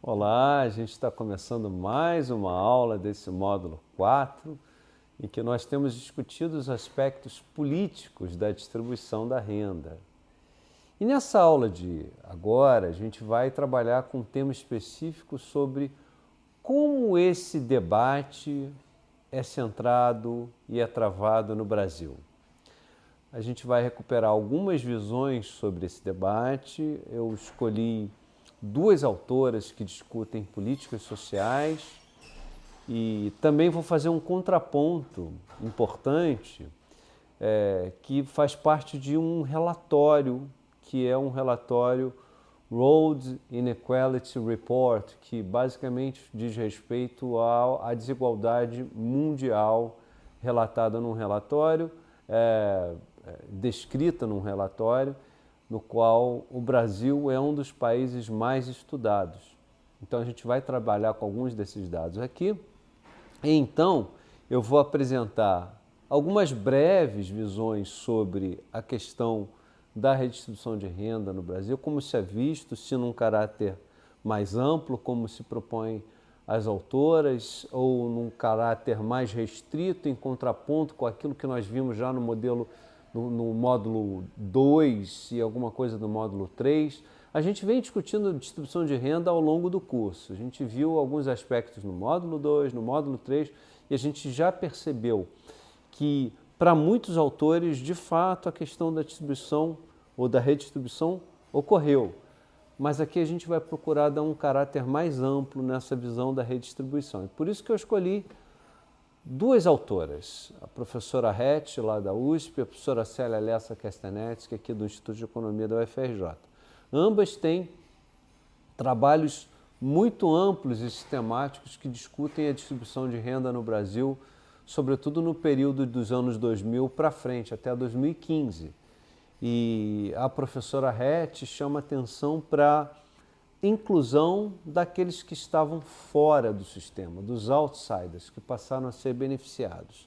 Olá, a gente está começando mais uma aula desse módulo 4, em que nós temos discutido os aspectos políticos da distribuição da renda. E nessa aula de agora, a gente vai trabalhar com um tema específico sobre como esse debate é centrado e é travado no Brasil. A gente vai recuperar algumas visões sobre esse debate. Eu escolhi duas autoras que discutem políticas sociais e também vou fazer um contraponto importante que faz parte de um relatório, que é um relatório Road Inequality Report, que basicamente diz respeito à desigualdade mundial relatada num relatório, descrita num relatório, no qual o Brasil é um dos países mais estudados. Então a gente vai trabalhar com alguns desses dados aqui. E então eu vou apresentar algumas breves visões sobre a questão da redistribuição de renda no Brasil, como se é visto, se num caráter mais amplo, como se propõe as autoras, ou num caráter mais restrito, em contraponto com aquilo que nós vimos já no modelo no módulo 2 e alguma coisa no módulo 3. A gente vem discutindo distribuição de renda ao longo do curso. A gente viu alguns aspectos no módulo 2, no módulo 3, e a gente já percebeu que, para muitos autores, de fato, a questão da distribuição ou da redistribuição ocorreu. Mas aqui a gente vai procurar dar um caráter mais amplo nessa visão da redistribuição. E por isso que eu escolhi duas autoras, a professora Rett, lá da USP, e a professora Célia Lessa Kestenetsky, aqui do Instituto de Economia da UFRJ. Ambas têm trabalhos muito amplos e sistemáticos que discutem a distribuição de renda no Brasil, sobretudo no período dos anos 2000 para frente, até 2015. E a professora Rett chama atenção para inclusão daqueles que estavam fora do sistema, dos outsiders, que passaram a ser beneficiados.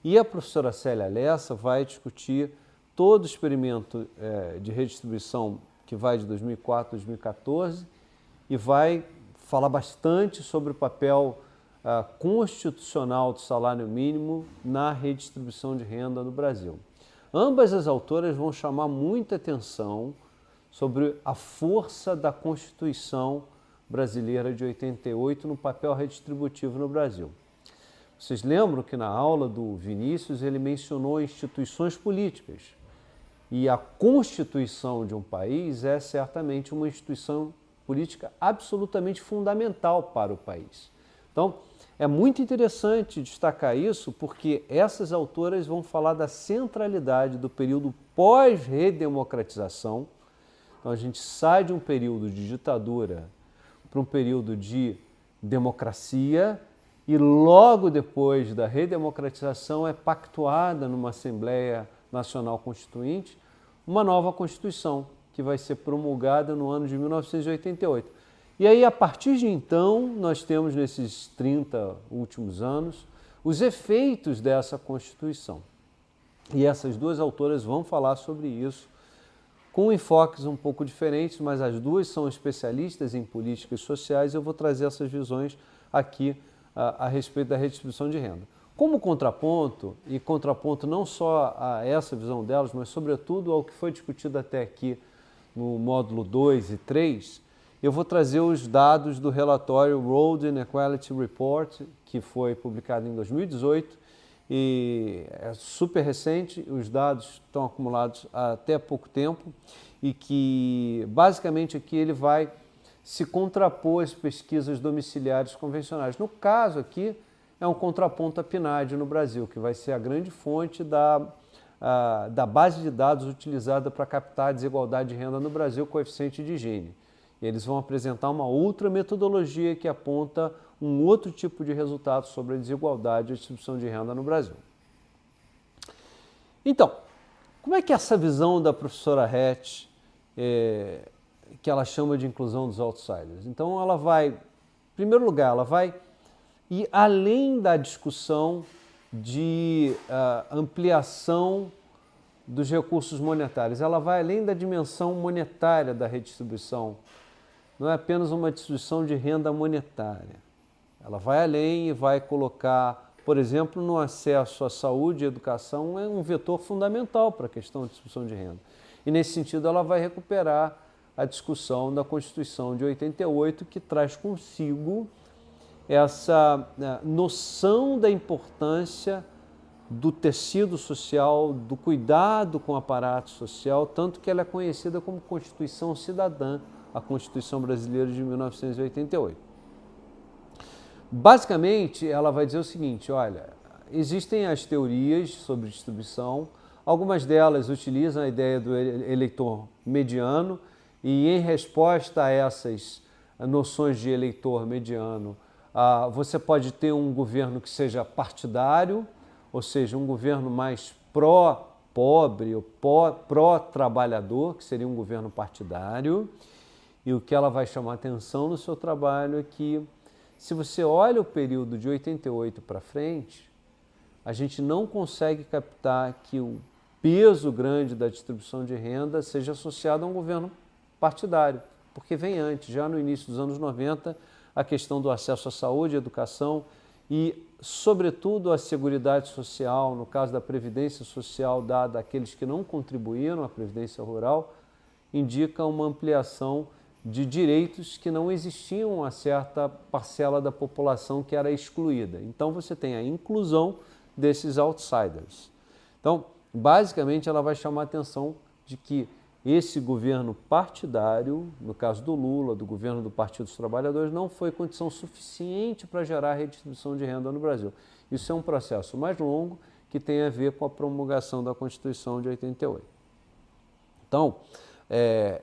E a professora Célia Lessa vai discutir todo o experimento de redistribuição que vai de 2004 a 2014 e vai falar bastante sobre o papel constitucional do salário mínimo na redistribuição de renda no Brasil. Ambas as autoras vão chamar muita atenção sobre a força da Constituição brasileira de 88 no papel redistributivo no Brasil. Vocês lembram que na aula do Vinícius ele mencionou instituições políticas e a Constituição de um país é certamente uma instituição política absolutamente fundamental para o país. Então, é muito interessante destacar isso porque essas autoras vão falar da centralidade do período pós-redemocratização. Então a gente sai de um período de ditadura para um período de democracia e logo depois da redemocratização é pactuada numa Assembleia Nacional Constituinte uma nova Constituição que vai ser promulgada no ano de 1988. E aí, a partir de então, nós temos nesses 30 últimos anos os efeitos dessa Constituição. E essas duas autoras vão falar sobre isso com enfoques um pouco diferentes, mas as duas são especialistas em políticas sociais e eu vou trazer essas visões aqui a respeito da redistribuição de renda. Como contraponto, e contraponto não só a essa visão delas, mas sobretudo ao que foi discutido até aqui no módulo 2 e 3, eu vou trazer os dados do relatório Road Inequality Report, que foi publicado em 2018, e é super recente, os dados estão acumulados há até pouco tempo, e que basicamente aqui ele vai se contrapor às pesquisas domiciliares convencionais. No caso aqui, é um contraponto à PNAD no Brasil, que vai ser a grande fonte da base de dados utilizada para captar a desigualdade de renda no Brasil, coeficiente de Gini. E eles vão apresentar uma outra metodologia que aponta um outro tipo de resultado sobre a desigualdade e a distribuição de renda no Brasil. Então, como é que é essa visão da professora Rett, que ela chama de inclusão dos outsiders? Então, ela vai, em primeiro lugar, ela vai ir além da discussão de ampliação dos recursos monetários. Ela vai além da dimensão monetária da redistribuição não é apenas uma distribuição de renda monetária. Ela vai além e vai colocar, por exemplo, no acesso à saúde e educação, é um vetor fundamental para a questão da distribuição de renda. E, nesse sentido, ela vai recuperar a discussão da Constituição de 88, que traz consigo essa noção da importância do tecido social, do cuidado com o aparato social, tanto que ela é conhecida como Constituição Cidadã, a Constituição Brasileira de 1988. Basicamente, ela vai dizer o seguinte, olha, existem as teorias sobre distribuição, algumas delas utilizam a ideia do eleitor mediano e, em resposta a essas noções de eleitor mediano, você pode ter um governo que seja partidário, ou seja, um governo mais pró-pobre ou pró-trabalhador, que seria um governo partidário. E o que ela vai chamar atenção no seu trabalho é que, se você olha o período de 88 para frente, a gente não consegue captar que o peso grande da distribuição de renda seja associado a um governo partidário, porque vem antes, já no início dos anos 90, a questão do acesso à saúde, à educação e, sobretudo, a seguridade social, no caso da previdência social dada àqueles que não contribuíram à previdência rural, indica uma ampliação de direitos que não existiam a certa parcela da população que era excluída. Então, você tem a inclusão desses outsiders. Então, basicamente, ela vai chamar a atenção de que esse governo partidário, no caso do Lula, do governo do Partido dos Trabalhadores, não foi condição suficiente para gerar redistribuição de renda no Brasil. Isso é um processo mais longo que tem a ver com a promulgação da Constituição de 88. Então,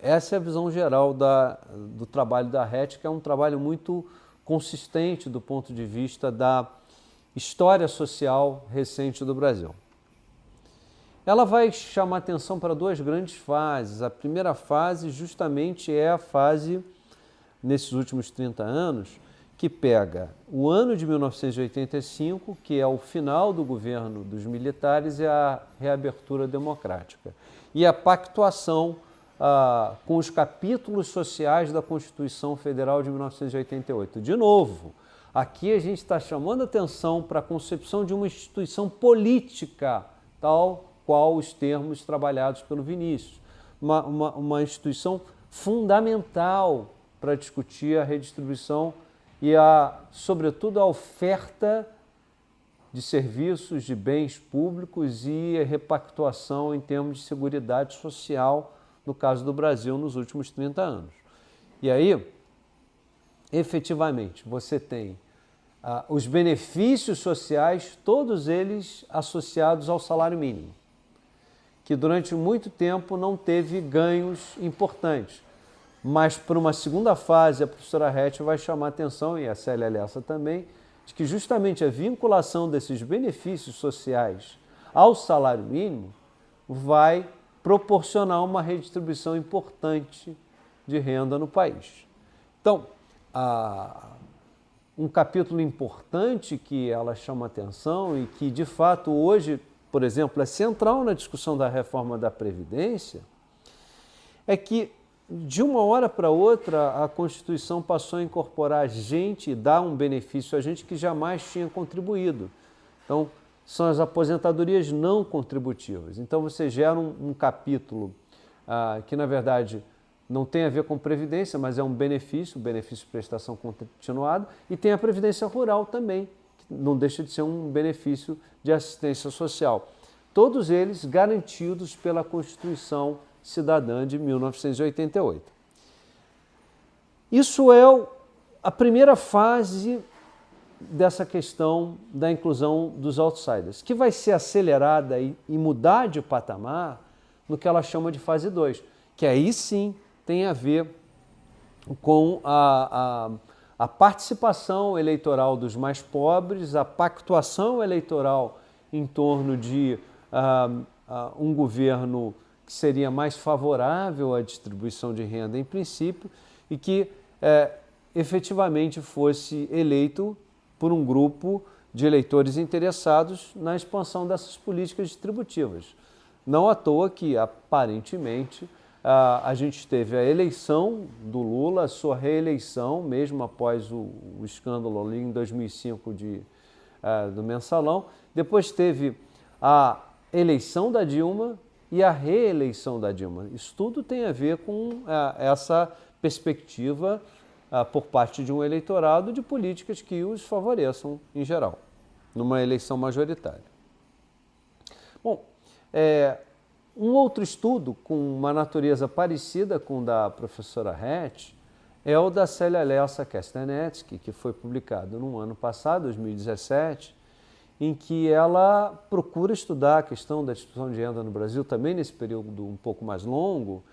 essa é a visão geral do trabalho da RET, que é um trabalho muito consistente do ponto de vista da história social recente do Brasil. Ela vai chamar atenção para duas grandes fases. A primeira fase justamente é a fase, nesses últimos 30 anos, que pega o ano de 1985, que é o final do governo dos militares e a reabertura democrática, e a pactuação com os capítulos sociais da Constituição Federal de 1988. De novo, aqui a gente está chamando atenção para a concepção de uma instituição política, tal qual os termos trabalhados pelo Vinícius. Uma instituição fundamental para discutir a redistribuição e, sobretudo, a oferta de serviços, de bens públicos e a repactuação em termos de seguridade social, no caso do Brasil, nos últimos 30 anos. E aí, efetivamente, você tem os benefícios sociais, todos eles associados ao salário mínimo, que durante muito tempo não teve ganhos importantes. Mas, por uma segunda fase, a professora Rett vai chamar a atenção, e a Célia Lessa também, de que justamente a vinculação desses benefícios sociais ao salário mínimo vai proporcionar uma redistribuição importante de renda no país. Então, um capítulo importante que ela chama atenção e que, de fato, hoje, por exemplo, é central na discussão da reforma da Previdência, é que, de uma hora para outra, a Constituição passou a incorporar gente e dar um benefício a gente que jamais tinha contribuído. Então, são as aposentadorias não contributivas. Então, você gera um capítulo que, na verdade, não tem a ver com previdência, mas é um benefício de prestação continuada, e tem a previdência rural também, que não deixa de ser um benefício de assistência social. Todos eles garantidos pela Constituição Cidadã de 1988. Isso é a primeira fase dessa questão da inclusão dos outsiders, que vai ser acelerada e mudar de patamar no que ela chama de fase 2, que aí sim tem a ver com a participação eleitoral dos mais pobres, a pactuação eleitoral em torno de um governo que seria mais favorável à distribuição de renda em princípio e que efetivamente fosse eleito por um grupo de eleitores interessados na expansão dessas políticas distributivas. Não à toa que, aparentemente, a gente teve a eleição do Lula, a sua reeleição, mesmo após o escândalo ali em 2005 do Mensalão. Depois teve a eleição da Dilma e a reeleição da Dilma. Isso tudo tem a ver com essa perspectiva por parte de um eleitorado de políticas que os favoreçam em geral, numa eleição majoritária. Bom, um outro estudo com uma natureza parecida com o da professora Hatch é o da Célia Lessa Kestenetsky, que foi publicado no ano passado, 2017, em que ela procura estudar a questão da distribuição de renda no Brasil, também nesse período um pouco mais longo,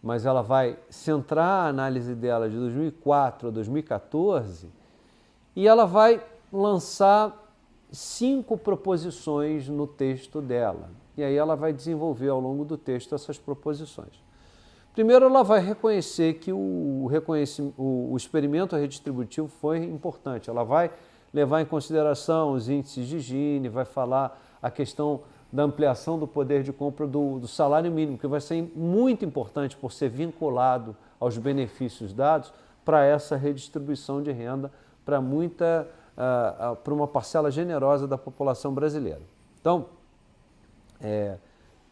mas ela vai centrar a análise dela de 2004 a 2014, e ela vai lançar 5 proposições no texto dela. E aí ela vai desenvolver ao longo do texto essas proposições. Primeiro, ela vai reconhecer que o experimento redistributivo foi importante. Ela vai levar em consideração os índices de Gini, vai falar a questão da ampliação do poder de compra do salário mínimo, que vai ser muito importante por ser vinculado aos benefícios dados para essa redistribuição de renda para uma parcela generosa da população brasileira. Então,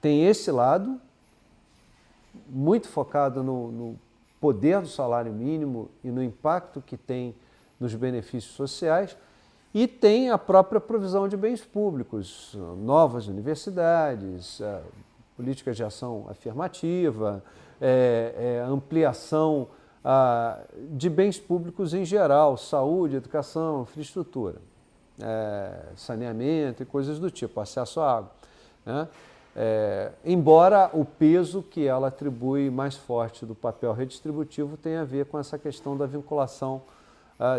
tem esse lado, muito focado no poder do salário mínimo e no impacto que tem nos benefícios sociais, e tem a própria provisão de bens públicos, novas universidades, políticas de ação afirmativa, ampliação de bens públicos em geral, saúde, educação, infraestrutura, saneamento e coisas do tipo, acesso à água, né? Embora o peso que ela atribui mais forte do papel redistributivo tenha a ver com essa questão da vinculação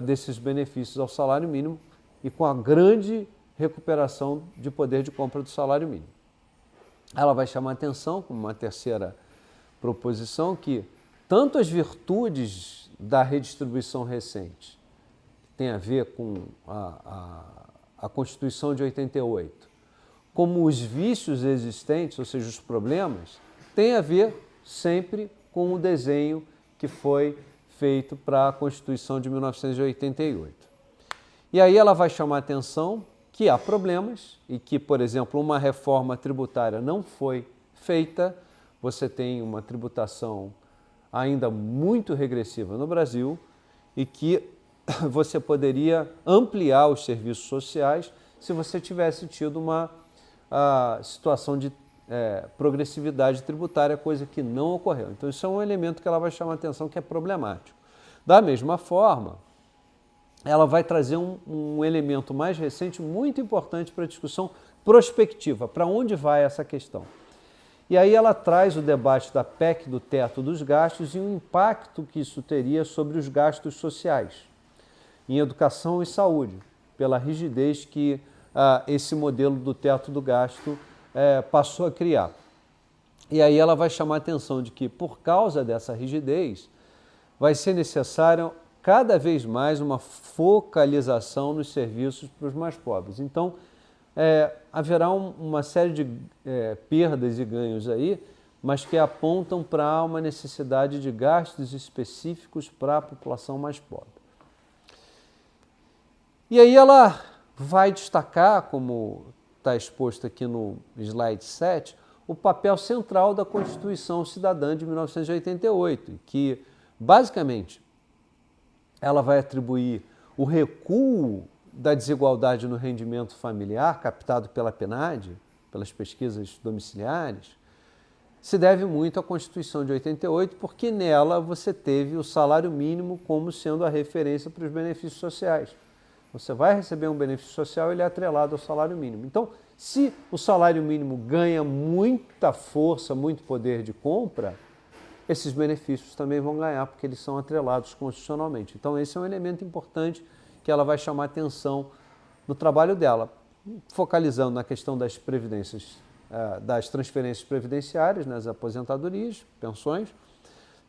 desses benefícios ao salário mínimo e com a grande recuperação de poder de compra do salário mínimo. Ela vai chamar atenção, como uma terceira proposição, que tanto as virtudes da redistribuição recente, que tem a ver com a Constituição de 88, como os vícios existentes, ou seja, os problemas, tem a ver sempre com o desenho que foi feito para a Constituição de 1988. E aí ela vai chamar a atenção que há problemas e que, por exemplo, uma reforma tributária não foi feita, você tem uma tributação ainda muito regressiva no Brasil e que você poderia ampliar os serviços sociais se você tivesse tido uma situação de progressividade tributária, coisa que não ocorreu. Então, isso é um elemento que ela vai chamar a atenção que é problemático. Da mesma forma, ela vai trazer um elemento mais recente, muito importante para a discussão prospectiva, para onde vai essa questão. E aí ela traz o debate da PEC do teto dos gastos e o impacto que isso teria sobre os gastos sociais, em educação e saúde, pela rigidez que esse modelo do teto do gasto passou a criar. E aí ela vai chamar a atenção de que, por causa dessa rigidez, vai ser necessário cada vez mais uma focalização nos serviços para os mais pobres. Então, haverá uma série de perdas e ganhos aí, mas que apontam para uma necessidade de gastos específicos para a população mais pobre. E aí ela vai destacar, como está exposto aqui no slide 7, o papel central da Constituição Cidadã de 1988, que, basicamente, ela vai atribuir o recuo da desigualdade no rendimento familiar, captado pela PNAD, pelas pesquisas domiciliares, se deve muito à Constituição de 88, porque nela você teve o salário mínimo como sendo a referência para os benefícios sociais. Você vai receber um benefício social, ele é atrelado ao salário mínimo. Então, se o salário mínimo ganha muita força, muito poder de compra, esses benefícios também vão ganhar, porque eles são atrelados constitucionalmente. Então, esse é um elemento importante que ela vai chamar atenção no trabalho dela, focalizando na questão das previdências, das transferências previdenciárias, nas aposentadorias, pensões,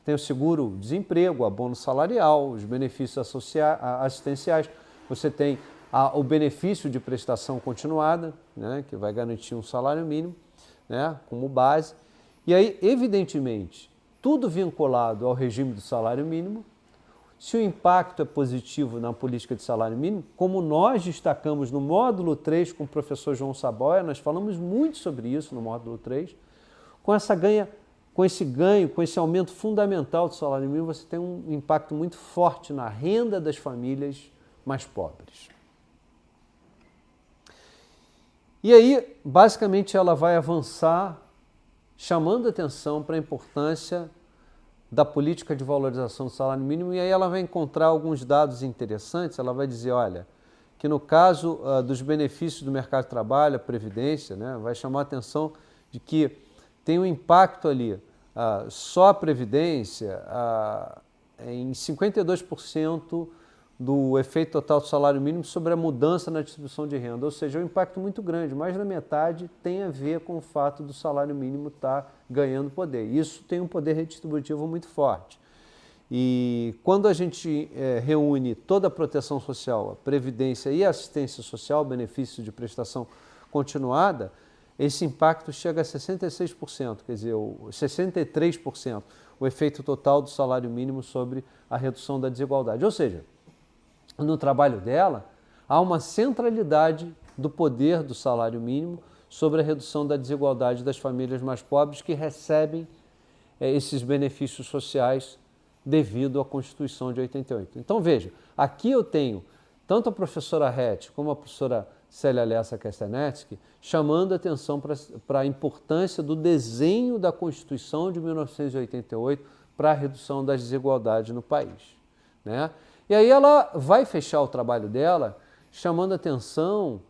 tem o seguro-desemprego, abono salarial, os benefícios assistenciais, você tem o benefício de prestação continuada, né, que vai garantir um salário mínimo, né, como base. E aí, evidentemente, tudo vinculado ao regime do salário mínimo. Se o impacto é positivo na política de salário mínimo, como nós destacamos no módulo 3 com o professor João Saboia, nós falamos muito sobre isso no módulo 3, com esse aumento fundamental do salário mínimo, você tem um impacto muito forte na renda das famílias mais pobres. E aí, basicamente, ela vai avançar chamando atenção para a importância da política de valorização do salário mínimo, e aí ela vai encontrar alguns dados interessantes. Ela vai dizer, olha, que no caso dos benefícios do mercado de trabalho, a Previdência, né, vai chamar a atenção de que tem um impacto ali, só a Previdência, em 52% do efeito total do salário mínimo sobre a mudança na distribuição de renda, ou seja, é um impacto muito grande, mais da metade tem a ver com o fato do salário mínimo estar ganhando poder. Isso tem um poder redistributivo muito forte. E quando a gente reúne toda a proteção social, a previdência e a assistência social, benefício de prestação continuada, esse impacto chega a 66%, quer dizer, 63%, o efeito total do salário mínimo sobre a redução da desigualdade. Ou seja, no trabalho dela, há uma centralidade do poder do salário mínimo sobre a redução da desigualdade das famílias mais pobres que recebem esses benefícios sociais devido à Constituição de 88. Então, veja, aqui eu tenho tanto a professora Rett como a professora Célia Lessa Kestenetsky chamando a atenção para a importância do desenho da Constituição de 1988 para a redução das desigualdades no país, né? E aí ela vai fechar o trabalho dela chamando atenção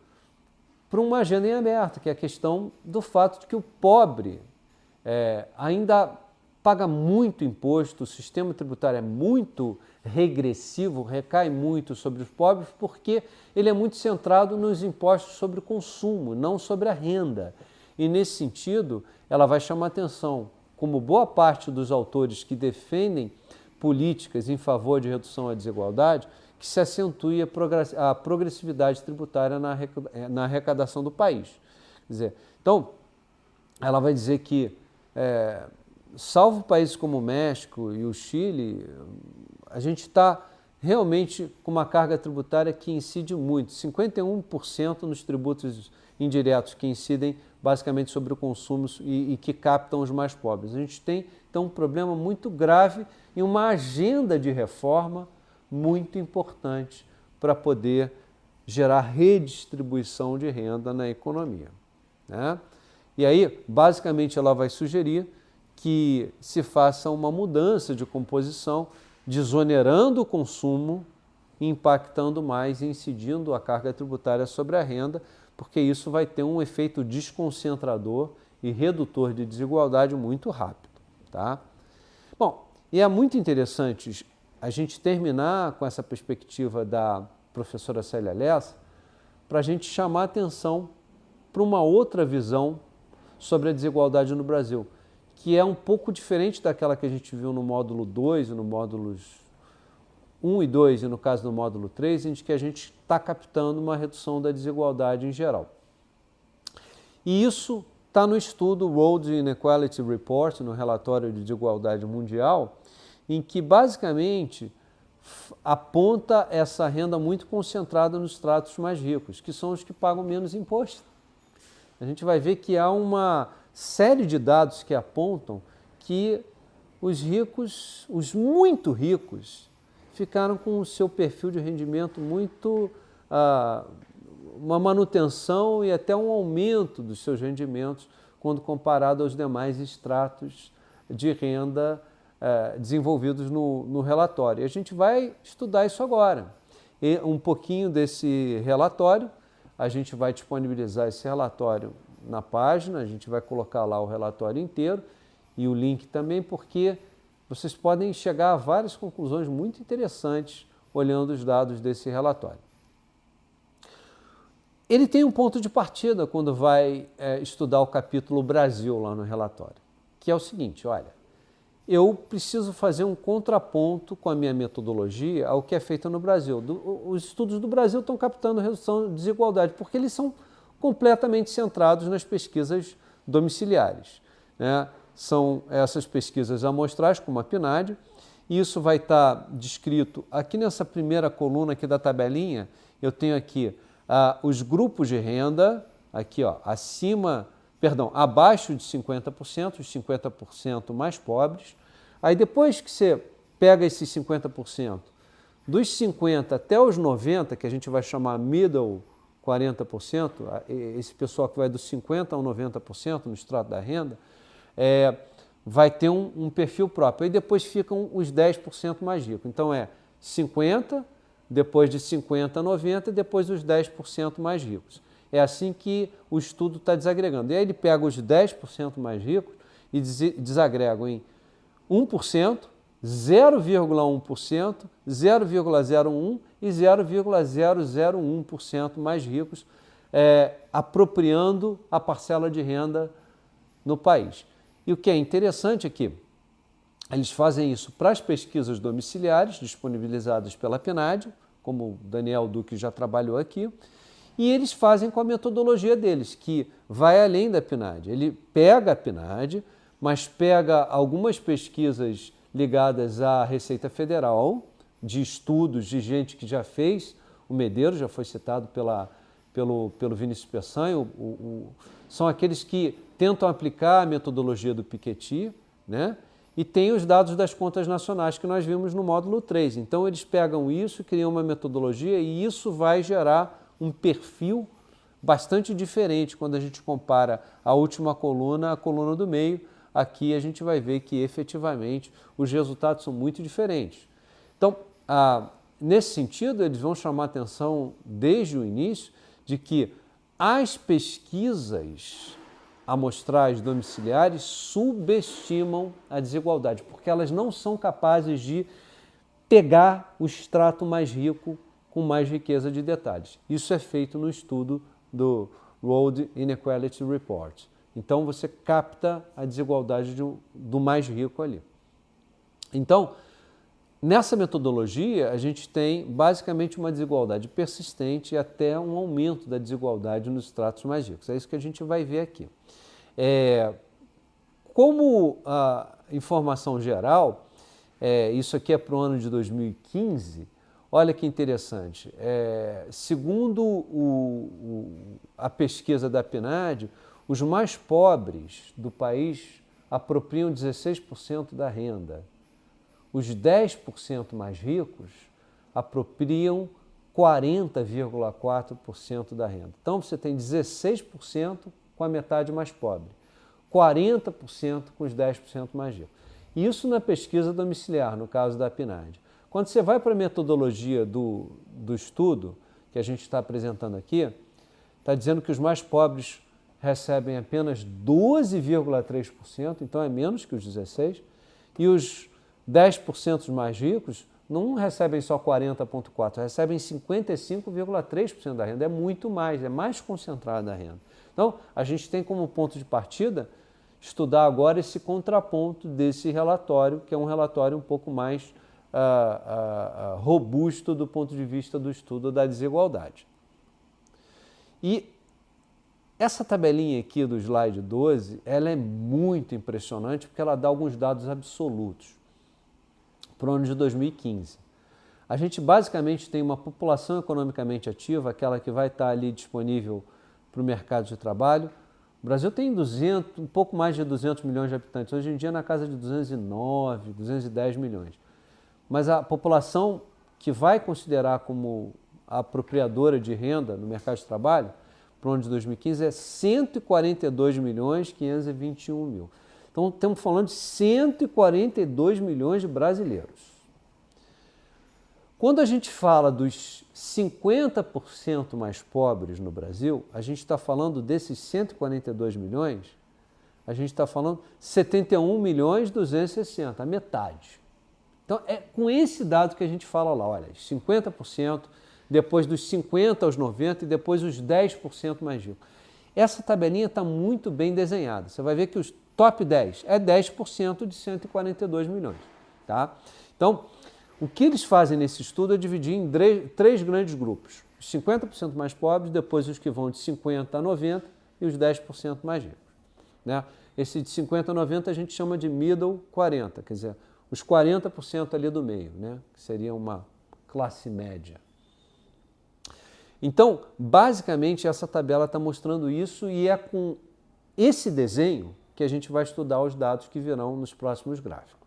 para uma agenda em aberto, que é a questão do fato de que o pobre ainda paga muito imposto, o sistema tributário é muito regressivo, recai muito sobre os pobres, porque ele é muito centrado nos impostos sobre o consumo, não sobre a renda. E nesse sentido, ela vai chamar atenção, como boa parte dos autores que defendem políticas em favor de redução à desigualdade, que se acentue a progressividade tributária na arrecadação do país. Quer dizer, então, ela vai dizer que, salvo países como o México e o Chile, a gente está realmente com uma carga tributária que incide muito, 51% nos tributos indiretos que incidem basicamente sobre o consumo e que captam os mais pobres. A gente tem, então, um problema muito grave e uma agenda de reforma muito importante para poder gerar redistribuição de renda na economia, né? E aí, basicamente, ela vai sugerir que se faça uma mudança de composição, desonerando o consumo, impactando mais e incidindo a carga tributária sobre a renda, porque isso vai ter um efeito desconcentrador e redutor de desigualdade muito rápido, tá? Bom, e é muito interessante a gente terminar com essa perspectiva da professora Célia Lessa para a gente chamar a atenção para uma outra visão sobre a desigualdade no Brasil, que é um pouco diferente daquela que a gente viu no módulo 2, no módulos 1 e 2 e no caso do módulo 3, em que a gente está captando uma redução da desigualdade em geral. E isso está no estudo World Inequality Report, no relatório de desigualdade mundial, em que basicamente aponta essa renda muito concentrada nos estratos mais ricos, que são os que pagam menos imposto. A gente vai ver que há uma série de dados que apontam que os ricos, os muito ricos, ficaram com o seu perfil de rendimento muito, uma manutenção e até um aumento dos seus rendimentos quando comparado aos demais estratos de renda desenvolvidos no relatório. E a gente vai estudar isso agora. E um pouquinho desse relatório, a gente vai disponibilizar esse relatório na página, a gente vai colocar lá o relatório inteiro e o link também, porque vocês podem chegar a várias conclusões muito interessantes olhando os dados desse relatório. Ele tem um ponto de partida quando vai estudar o capítulo Brasil lá no relatório, que é o seguinte, olha, eu preciso fazer um contraponto com a minha metodologia ao que é feito no Brasil. Os estudos do Brasil estão captando redução de desigualdade, porque eles são completamente centrados nas pesquisas domiciliares, né? são essas pesquisas amostrais, como a PNAD. Isso vai estar descrito aqui nessa primeira coluna aqui da tabelinha. Eu tenho aqui os grupos de renda, aqui ó, abaixo de 50%, os 50% mais pobres. Aí depois que você pega esses 50%, dos 50% até os 90%, que a gente vai chamar middle 40%, esse pessoal que vai dos 50% ao 90% no extrato da renda, vai ter um perfil próprio. Aí depois ficam os 10% mais ricos. Então 50%, depois de 50% a 90% e depois os 10% mais ricos. É assim que o estudo está desagregando. E aí ele pega os 10% mais ricos e desagrega em 1%, 0,1%, 0,01% e 0,001% mais ricos, apropriando a parcela de renda no país. E o que é interessante é que eles fazem isso para as pesquisas domiciliares, disponibilizadas pela PNAD, como o Daniel Duque já trabalhou aqui, e eles fazem com a metodologia deles, que vai além da PNAD. Ele pega a PNAD, mas pega algumas pesquisas ligadas à Receita Federal, de estudos de gente que já fez, o Medeiros já foi citado pelo Vinícius Peçanha, são aqueles que tentam aplicar a metodologia do Piketty, né? E tem os dados das contas nacionais que nós vimos no módulo 3. Então eles pegam isso, criam uma metodologia e isso vai gerar um perfil bastante diferente quando a gente compara a última coluna à coluna do meio. Aqui a gente vai ver que efetivamente os resultados são muito diferentes. Então, nesse sentido, eles vão chamar a atenção desde o início de que as pesquisas amostrais domiciliares subestimam a desigualdade, porque elas não são capazes de pegar o extrato mais rico com mais riqueza de detalhes. Isso é feito no estudo do World Inequality Report. Então, você capta a desigualdade do mais rico ali. Então, nessa metodologia, a gente tem basicamente uma desigualdade persistente e até um aumento da desigualdade nos estratos mais ricos. É isso que a gente vai ver aqui. Como a informação geral, isso aqui é para o ano de 2015, olha que interessante. Segundo a pesquisa da PNAD, os mais pobres do país apropriam 16% da renda. Os 10% mais ricos apropriam 40,4% da renda. Então, você tem 16% com a metade mais pobre, 40% com os 10% mais ricos. Isso na pesquisa domiciliar, no caso da PNAD. Quando você vai para a metodologia do estudo, que a gente está apresentando aqui, está dizendo que os mais pobres recebem apenas 12,3%, então é menos que os 16%, e os 10% mais ricos não recebem só 40,4%, recebem 55,3% da renda, é muito mais, é mais concentrada a renda. Então, a gente tem como ponto de partida estudar agora esse contraponto desse relatório, que é um relatório um pouco mais robusto do ponto de vista do estudo da desigualdade. E essa tabelinha aqui do slide 12, ela é muito impressionante porque ela dá alguns dados absolutos para o ano de 2015. A gente basicamente tem uma população economicamente ativa, aquela que vai estar ali disponível para o mercado de trabalho. O Brasil tem um pouco mais de 200 milhões de habitantes, hoje em dia na casa de 209, 210 milhões. Mas a população que vai considerar como apropriadora de renda no mercado de trabalho, para o ano de 2015, é 142 milhões 521 mil. Então, estamos falando de 142 milhões de brasileiros. Quando a gente fala dos 50% mais pobres no Brasil, a gente está falando desses 142 milhões, a gente está falando 71 milhões 260, a metade. Então, é com esse dado que a gente fala lá, olha, 50%, depois dos 50% aos 90% e depois os 10% mais ricos. Essa tabelinha está muito bem desenhada. Você vai ver que os top 10 é 10% de 142 milhões. Tá? Então, o que eles fazem nesse estudo é dividir em três grandes grupos. Os 50% mais pobres, depois os que vão de 50% a 90% e os 10% mais ricos. Né? esse de 50 a 90 a gente chama de middle 40, quer dizer, os 40% ali do meio, né? Que seria uma classe média. Então, basicamente, essa tabela está mostrando isso e é com esse desenho que a gente vai estudar os dados que virão nos próximos gráficos.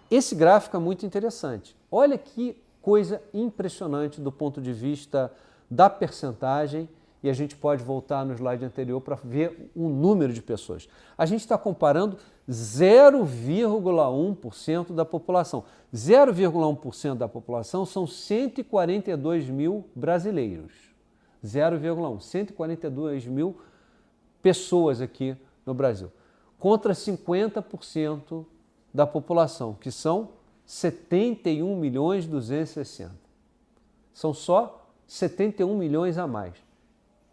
Esse gráfico é muito interessante. Olha que coisa impressionante do ponto de vista da percentagem, e a gente pode voltar no slide anterior para ver o número de pessoas. A gente está comparando 0,1% da população. 0,1% da população são 142 mil brasileiros. 0,1, 142 mil pessoas aqui no Brasil. Contra 50% da população, que são 71.260.000. São só 71 milhões a mais.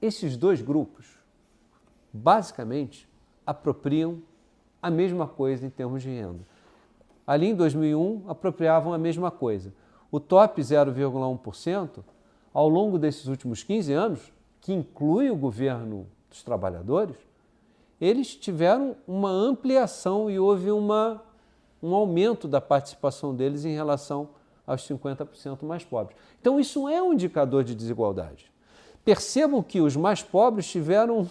Esses dois grupos, basicamente, apropriam a mesma coisa em termos de renda. Ali em 2001, apropriavam a mesma coisa. O top 0,1%, ao longo desses últimos 15 anos, que inclui o governo dos trabalhadores, eles tiveram uma ampliação e houve um aumento da participação deles em relação aos 50% mais pobres. Então, isso é um indicador de desigualdade. Percebam que os mais pobres tiveram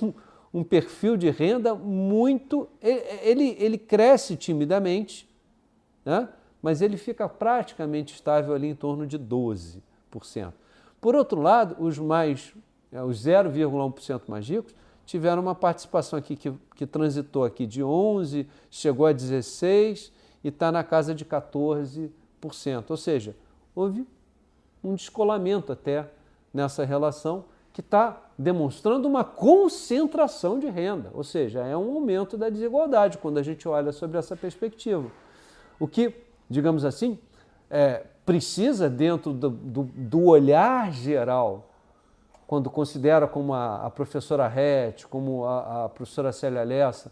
um perfil de renda muito... Ele cresce timidamente, né? Mas ele fica praticamente estável ali em torno de 12%. Por outro lado, os 0,1% mais ricos tiveram uma participação aqui que transitou aqui de 11%, chegou a 16% e está na casa de 14%. Ou seja, houve um descolamento até nessa relação que está demonstrando uma concentração de renda, ou seja, é um aumento da desigualdade quando a gente olha sobre essa perspectiva. O que, digamos assim, precisa dentro do olhar geral, quando considera como a professora Rett, como a professora Célia Lessa,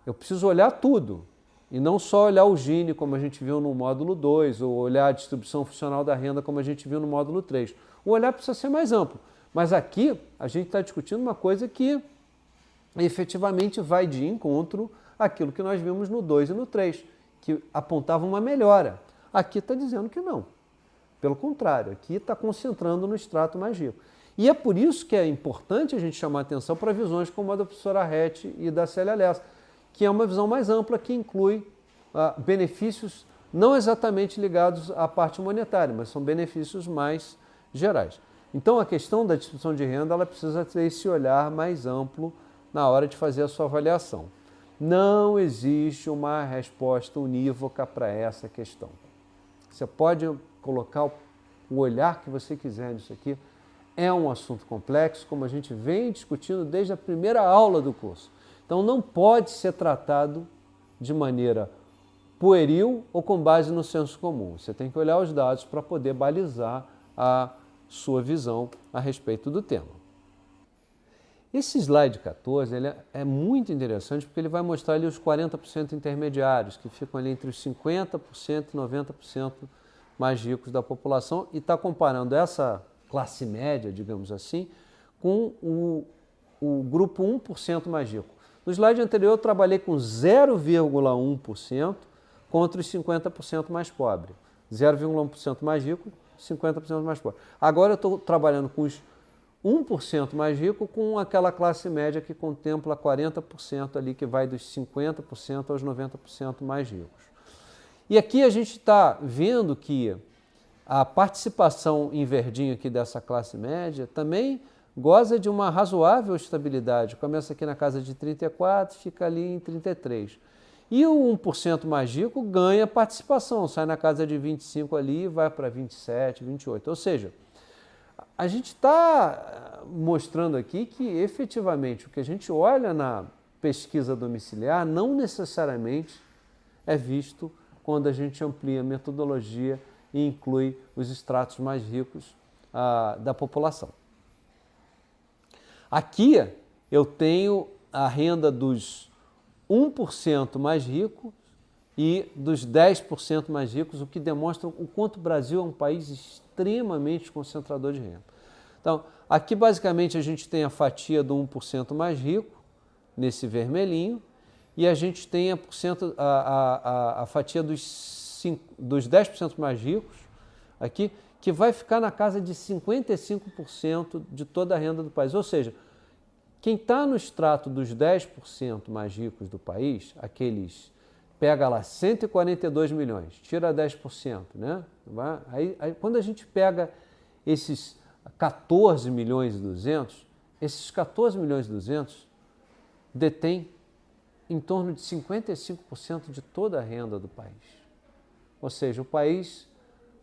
eu preciso olhar tudo, e não só olhar o Gini, como a gente viu no módulo 2, ou olhar a distribuição funcional da renda, como a gente viu no módulo 3. O olhar precisa ser mais amplo. Mas aqui a gente está discutindo uma coisa que efetivamente vai de encontro àquilo que nós vimos no 2 e no 3, que apontava uma melhora. Aqui está dizendo que não. Pelo contrário, aqui está concentrando no extrato mais rico. E é por isso que é importante a gente chamar a atenção para visões como a da professora Rett e da Célia Lessa, que é uma visão mais ampla que inclui benefícios não exatamente ligados à parte monetária, mas são benefícios mais gerais. Então, a questão da distribuição de renda ela precisa ter esse olhar mais amplo na hora de fazer a sua avaliação. Não existe uma resposta unívoca para essa questão. Você pode colocar o olhar que você quiser nisso aqui. É um assunto complexo, como a gente vem discutindo desde a primeira aula do curso. Então, não pode ser tratado de maneira pueril ou com base no senso comum. Você tem que olhar os dados para poder balizar a sua visão a respeito do tema. Esse slide 14 ele é muito interessante porque ele vai mostrar ali os 40% intermediários, que ficam ali entre os 50% e 90% mais ricos da população, e está comparando essa classe média, digamos assim, com o grupo 1% mais rico. No slide anterior eu trabalhei com 0,1% contra os 50% mais pobres. 0,1% mais rico, 50% mais pobre. Agora eu estou trabalhando com os 1% mais rico com aquela classe média que contempla 40% ali, que vai dos 50% aos 90% mais ricos. E aqui a gente está vendo que a participação em verdinho aqui dessa classe média também goza de uma razoável estabilidade. Começa aqui na casa de 34, fica ali em 33. E o 1% mais rico ganha participação, sai na casa de 25 ali e vai para 27, 28. Ou seja, a gente está mostrando aqui que efetivamente o que a gente olha na pesquisa domiciliar não necessariamente é visto quando a gente amplia a metodologia e inclui os estratos mais ricos da população. Aqui eu tenho a renda dos 1% mais ricos e dos 10% mais ricos, o que demonstra o quanto o Brasil é um país extremamente concentrador de renda. Então, aqui basicamente a gente tem a fatia do 1% mais rico, nesse vermelhinho, e a gente tem a fatia dos 10% mais ricos aqui, que vai ficar na casa de 55% de toda a renda do país. Ou seja, quem está no extrato dos 10% mais ricos do país, aqueles, pega lá 142 milhões, tira 10%, né? Aí, quando a gente pega esses 14 milhões e 200, esses 14 milhões e 200 detêm em torno de 55% de toda a renda do país. Ou seja, o país,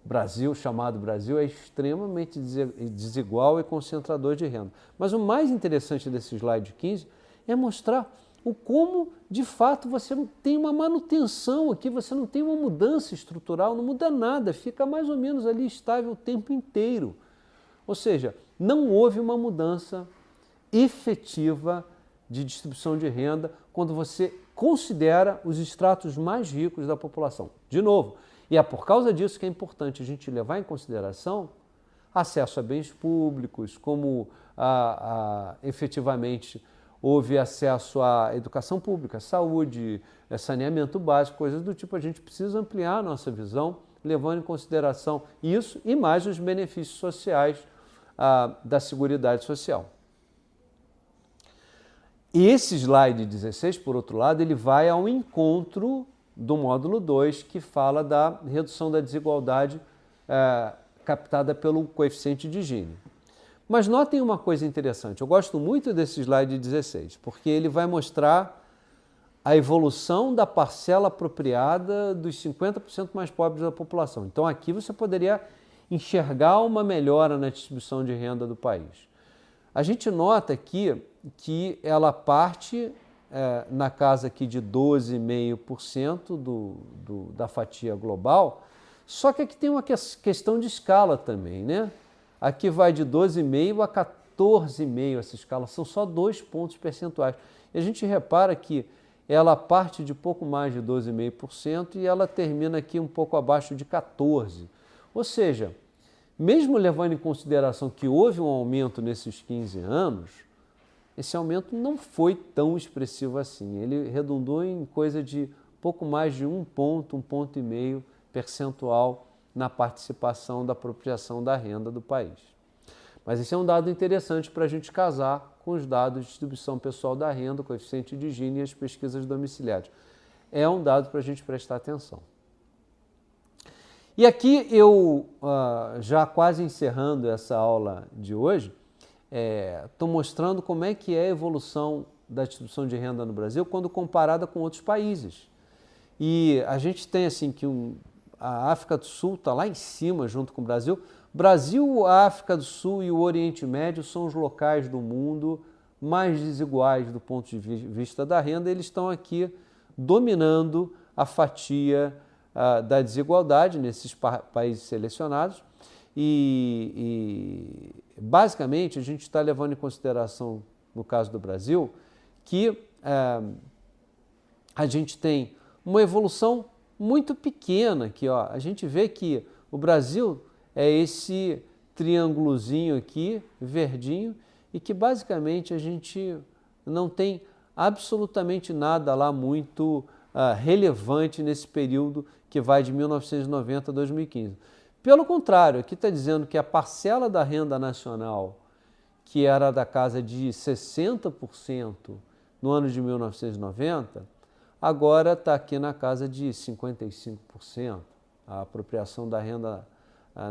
Brasil, chamado Brasil, é extremamente desigual e concentrador de renda. Mas o mais interessante desse slide 15 é mostrar o como, de fato, você tem uma manutenção aqui, você não tem uma mudança estrutural, não muda nada, fica mais ou menos ali estável o tempo inteiro. Ou seja, não houve uma mudança efetiva de distribuição de renda quando você considera os estratos mais ricos da população. De novo, e é por causa disso que é importante a gente levar em consideração acesso a bens públicos, como efetivamente houve acesso à educação pública, saúde, saneamento básico, coisas do tipo. A gente precisa ampliar a nossa visão, levando em consideração isso e mais os benefícios sociais da Seguridade Social. Esse slide 16, por outro lado, ele vai ao encontro do módulo 2, que fala da redução da desigualdade captada pelo coeficiente de Gini. Mas notem uma coisa interessante, eu gosto muito desse slide 16, porque ele vai mostrar a evolução da parcela apropriada dos 50% mais pobres da população. Então aqui você poderia enxergar uma melhora na distribuição de renda do país. A gente nota aqui que ela parte na casa aqui de 12,5% da fatia global, só que aqui tem uma questão de escala também, né? Aqui vai de 12,5% a 14,5%, essa escala, são só 2 pontos percentuais. E a gente repara que ela parte de pouco mais de 12,5% e ela termina aqui um pouco abaixo de 14%. Ou seja, mesmo levando em consideração que houve um aumento nesses 15 anos, esse aumento não foi tão expressivo assim. Ele redundou em coisa de pouco mais de 1 ponto, 1,5 ponto percentual na participação da apropriação da renda do país. Mas esse é um dado interessante para a gente casar com os dados de distribuição pessoal da renda, coeficiente de Gini e as pesquisas domiciliares. É um dado para a gente prestar atenção. E aqui eu, já quase encerrando essa aula de hoje, estou mostrando como é que é a evolução da distribuição de renda no Brasil quando comparada com outros países. E a gente tem assim que a África do Sul está lá em cima junto com o Brasil. Brasil, a África do Sul e o Oriente Médio são os locais do mundo mais desiguais do ponto de vista da renda. Eles estão aqui dominando a fatia da desigualdade nesses países selecionados. E basicamente a gente está levando em consideração, no caso do Brasil, que a gente tem uma evolução muito pequena aqui, ó. A gente vê que o Brasil é esse triângulozinho aqui, verdinho, e que basicamente a gente não tem absolutamente nada lá muito relevante nesse período que vai de 1990 a 2015. Pelo contrário, aqui está dizendo que a parcela da renda nacional, que era da casa de 60% no ano de 1990, agora está aqui na casa de 55%, a apropriação da renda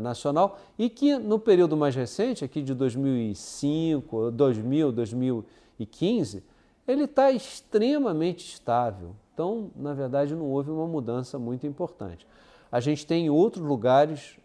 nacional, e que no período mais recente, aqui de 2005, 2000, 2015, ele está extremamente estável. Então, na verdade, não houve uma mudança muito importante. A gente tem em outros lugares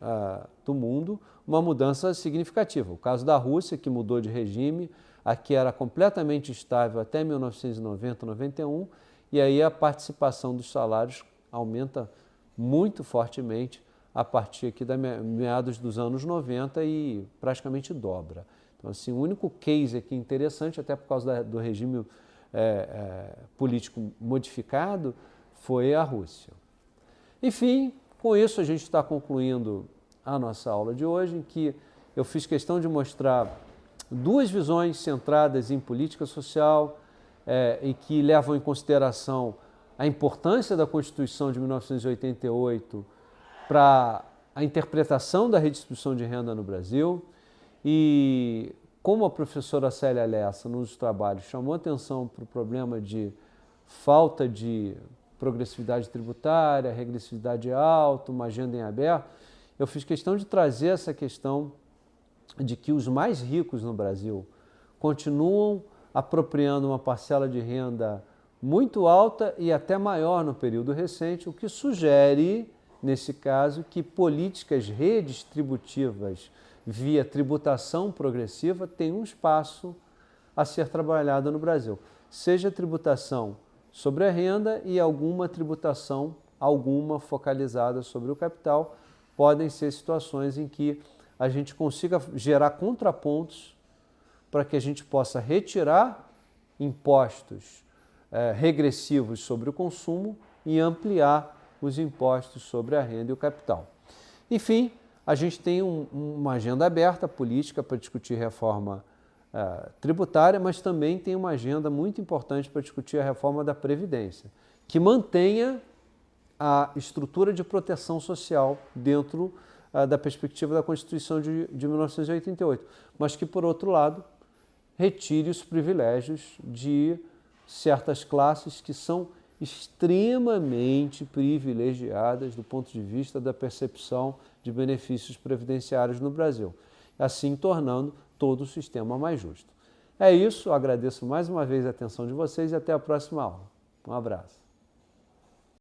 do mundo uma mudança significativa. O caso da Rússia, que mudou de regime, aqui era completamente estável até 1990, 91, e aí a participação dos salários aumenta muito fortemente a partir aqui da meados dos anos 90 e praticamente dobra. Então, assim, o único case aqui interessante, até por causa do regime político modificado, foi a Rússia. Enfim, com isso a gente está concluindo a nossa aula de hoje, em que eu fiz questão de mostrar duas visões centradas em política social, e que levam em consideração a importância da Constituição de 1988 para a interpretação da redistribuição de renda no Brasil. E como a professora Célia Lessa, nos trabalhos, chamou atenção para o problema de falta de progressividade tributária, regressividade alta, uma agenda em aberto, eu fiz questão de trazer essa questão de que os mais ricos no Brasil continuam apropriando uma parcela de renda muito alta e até maior no período recente, o que sugere, nesse caso, que políticas redistributivas via tributação progressiva têm um espaço a ser trabalhado no Brasil. Seja tributação sobre a renda e alguma tributação, alguma focalizada sobre o capital, podem ser situações em que a gente consiga gerar contrapontos para que a gente possa retirar impostos regressivos sobre o consumo e ampliar os impostos sobre a renda e o capital. Enfim, a gente tem uma agenda aberta política para discutir reforma tributária, mas também tem uma agenda muito importante para discutir a reforma da Previdência, que mantenha a estrutura de proteção social dentro da perspectiva da Constituição de 1988, mas que, por outro lado, retire os privilégios de certas classes que são extremamente privilegiadas do ponto de vista da percepção de benefícios previdenciários no Brasil, assim tornando todo o sistema mais justo. É isso, agradeço mais uma vez a atenção de vocês e até a próxima aula. Um abraço.